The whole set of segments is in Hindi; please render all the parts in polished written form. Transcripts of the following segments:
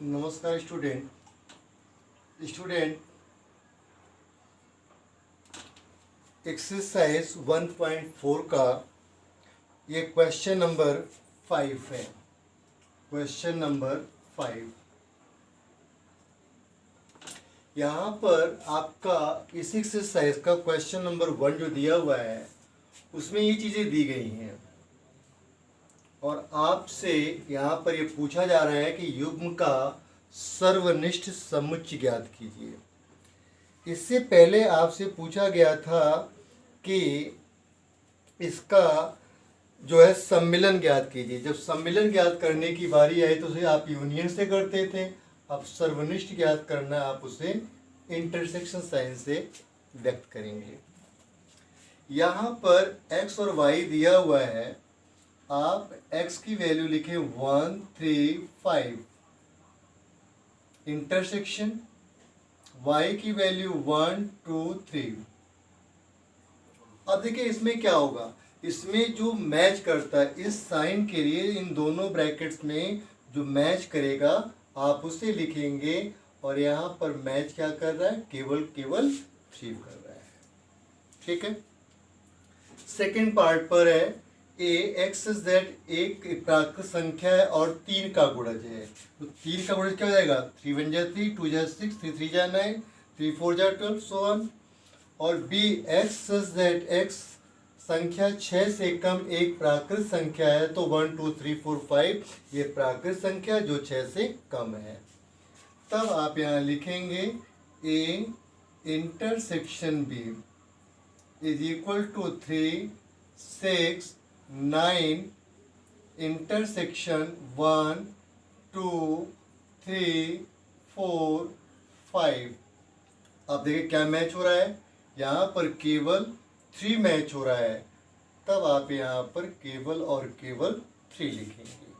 नमस्कार स्टूडेंट एक्सरसाइज 1.4 का ये क्वेश्चन नंबर 5 है। क्वेश्चन नंबर 5 यहाँ पर आपका इस एक्सरसाइज का क्वेश्चन नंबर 1 जो दिया हुआ है उसमें ये चीज़ें दी गई हैं और आपसे यहाँ पर ये पूछा जा रहा है कि युग्म का सर्वनिष्ठ समुच्चय ज्ञात कीजिए। इससे पहले आपसे पूछा गया था कि इसका जो है सम्मिलन ज्ञात कीजिए। जब सम्मिलन ज्ञात करने की बारी आई तो उसे आप यूनियन से करते थे। अब सर्वनिष्ठ ज्ञात करना आप उसे इंटरसेक्शन साइन से व्यक्त करेंगे। यहाँ पर x और y दिया हुआ है। आप x की वैल्यू लिखें 1 3 5, इंटरसेक्शन y की वैल्यू 1 2 3। अब देखिए इसमें क्या होगा, इसमें जो मैच करता है इस साइन के लिए इन दोनों ब्रैकेट्स में जो मैच करेगा आप उसे लिखेंगे और यहाँ पर मैच क्या कर रहा है, केवल 3 कर रहा है। ठीक है। सेकेंड पार्ट पर है ए एक्स जेड एक प्राकृत संख्या है और 3 का गुणज है। तो 3 का गुणज क्या हो जाएगा, 3 1 जा 3, 2 जा 6, 3 3 जा 9, 3 4 जा 12, सो ऑन। और बी एक्स जेड एक्स संख्या 6 से कम एक प्राकृत संख्या है। तो 1 2 3 4 5 ये प्राकृत संख्या जो 6 से कम है। तब आप यहाँ लिखेंगे A intersection B is equal to 3 6 9 intersection 1 2 3 4 5। अब देखिए क्या मैच हो रहा है, यहाँ पर केवल 3 मैच हो रहा है। तब आप यहाँ पर केवल और केवल 3 लिखेंगे।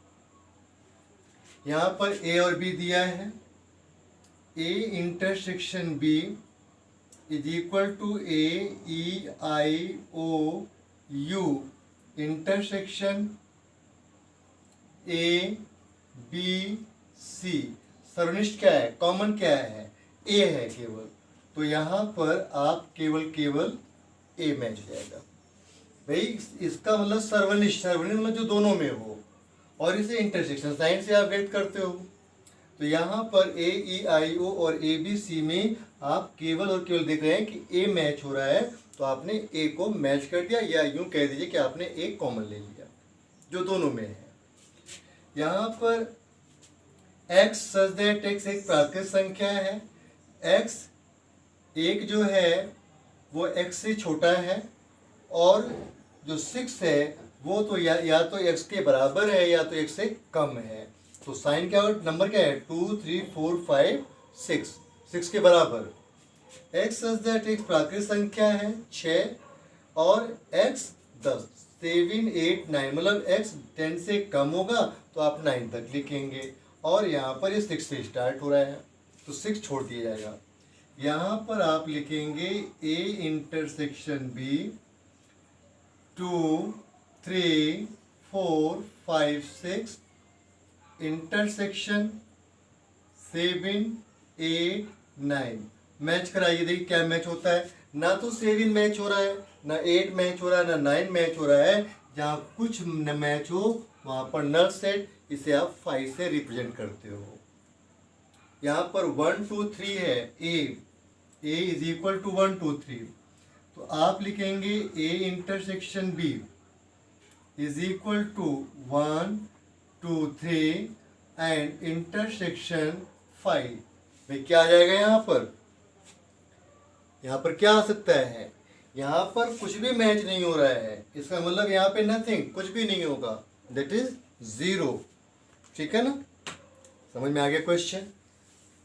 यहाँ पर ए और बी दिया है। A intersection B is equal to A E I O U intersection A B C. सर्वनिष्ठ क्या है, कॉमन क्या है, ए है केवल। तो यहाँ पर आप केवल ए मैच हो जाएगा। भाई इसका मतलब सर्वनिष्ठ मतलब जो दोनों में हो और इसे इंटरसेक्शन साइन से आप व्यक्त करते हो। तो यहाँ पर ए ई आई ओ और ए बी सी में आप केवल और केवल देख रहे हैं कि ए मैच हो रहा है तो आपने ए को मैच कर दिया, या यूं कह दीजिए कि आपने ए कॉमन ले लिया जो दोनों में है। यहाँ पर x सच दैट x एक प्राकृत संख्या है। x एक जो है वो x से छोटा है और जो 6 है वो तो या तो x के बराबर है या तो x से कम है। तो साइन क्या होगा, नंबर क्या है 2 3 4 5 6 के बराबर। x सच दैट एक प्राकृत संख्या है 6 और x 10 7 8 9 मतलब x 10 से कम होगा तो आप 9 तक लिखेंगे और यहाँ पर ये 6 से स्टार्ट हो रहा है तो 6 छोड़ दिया जाएगा। यहाँ पर आप लिखेंगे a intersection b 2 3 4 5 6 intersection 7 8 9। Match कराइए, देखिए क्या मैच होता है। ना तो 7 मैच हो रहा है, ना 8 मैच हो रहा है, ना 9 मैच हो रहा है। जहाँ कुछ न मैच हो वहाँ पर नल सेट, इसे आप 5 से रिप्रेजेंट करते हो। यहाँ पर 1 2 3 है, ए इज इक्वल टू 1 2 3। तो आप लिखेंगे A intersection B is equal to 1 2 3 and intersection 5। भाई क्या आ जाएगा यहाँ पर, यहाँ पर क्या आ सकता है, यहाँ पर कुछ भी मैच नहीं हो रहा है। इसका मतलब यहाँ पे नथिंग, कुछ भी नहीं होगा, दैट इज 0। ठीक है ना, समझ में आ गया क्वेश्चन।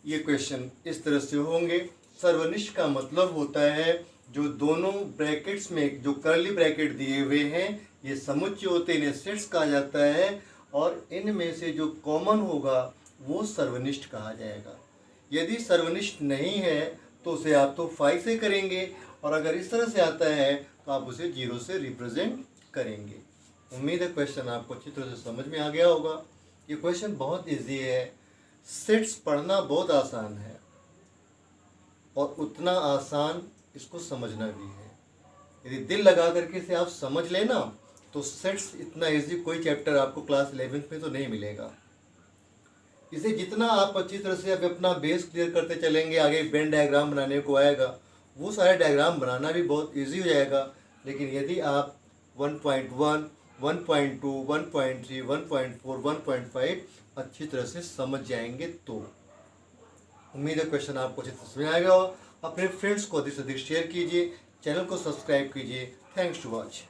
ये क्वेश्चन इस तरह से होंगे। सर्वनिष्ठ का मतलब होता है जो दोनों ब्रैकेट्स में जो कर्ली ब्रैकेट दिए हुए हैं ये समुच्चय होते हैं, इन्हें सेट्स कहा जाता है और इनमें से जो कॉमन होगा वो सर्वनिष्ठ कहा जाएगा। यदि सर्वनिष्ठ नहीं है तो उसे आप तो 5 से करेंगे और अगर इस तरह से आता है तो आप उसे 0 से रिप्रेजेंट करेंगे। उम्मीद है क्वेश्चन आपको अच्छी तरह से समझ में आ गया होगा। ये क्वेश्चन बहुत इजी है, सेट्स पढ़ना बहुत आसान है और उतना आसान इसको समझना भी है। यदि दिल लगा करके इसे आप समझ लेना तो सेट्स इतना इजी कोई चैप्टर आपको क्लास 11th में तो नहीं मिलेगा। इसे जितना आप अच्छी तरह से अब अपना बेस क्लियर करते चलेंगे, आगे वेन डायग्राम बनाने को आएगा, वो सारे डायग्राम बनाना भी बहुत इजी हो जाएगा। लेकिन यदि आप 1.1, 1.2, 1.3, 1.4, 1.5 अच्छी तरह से समझ जाएंगे तो उम्मीद है क्वेश्चन आपको अच्छे से समझ आएगा। अपने फ्रेंड्स को अधिक से अधिक शेयर कीजिए, चैनल को सब्सक्राइब कीजिए। Thanks to watch.